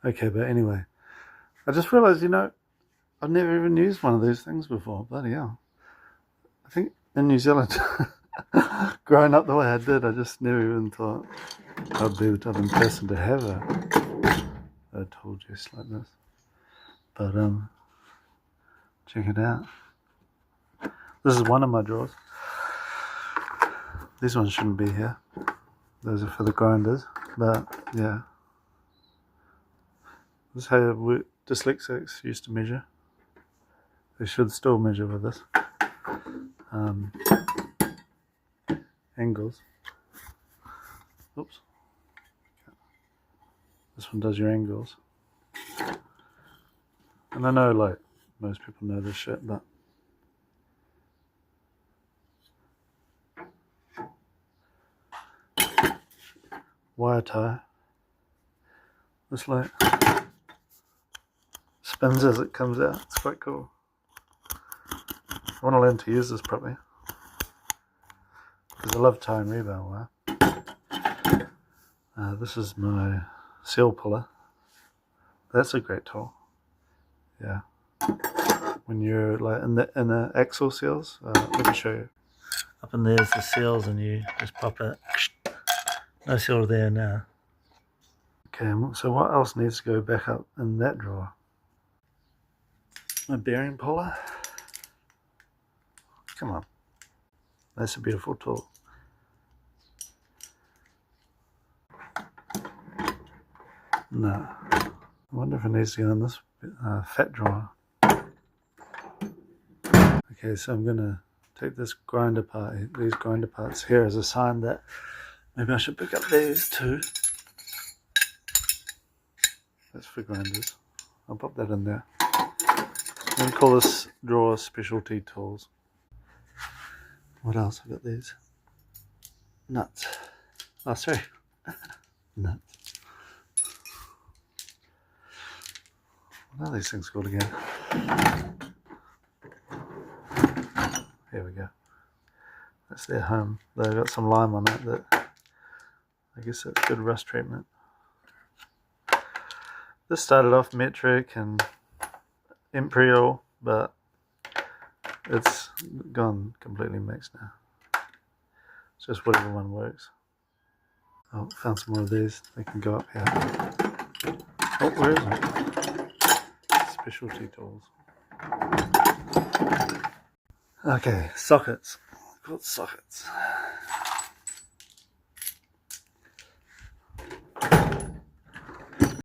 Okay, but anyway, I just realised, I've never even used one of these things before. Bloody hell. I think in New Zealand, growing up the way I did, I just never even thought I'd be the type of person to have a tool chest like this. But check it out. This is one of my drawers. These ones shouldn't be here. Those are for the grinders. But yeah, this is how dyslexics used to measure. They should still measure with this. Angles. Oops. This one does your angles. And I know, like, most people know this shit, but wire tie. This light spins as it comes out. It's quite cool. I want to learn to use this properly because I love tying rebar wire. This is my seal puller. That's a great tool. Yeah. When you're like in the axle seals, let me show you. Up in there's the seals, and you just pop it. No seal there now. Okay, so what else needs to go back up in that drawer? My bearing puller. Come on. That's a beautiful tool. No. I wonder if it needs to go in this fat drawer. Okay, so I'm going to take this grinder part, these grinder parts here, as a sign that maybe I should pick up these too. That's for grinders. I'll pop that in there. I'm going to call this drawer specialty tools. What else? I've got these. Nuts. Oh, sorry. Nuts. What are these things called again? Here we go. That's their home. They've got some lime on it that I guess that's good rust treatment. This started off metric and imperial, but it's gone completely mixed now. It's just whatever one works. Oh, found some more of these. They can go up here. Oh, where is it? Specialty tools. Okay, sockets. Called sockets.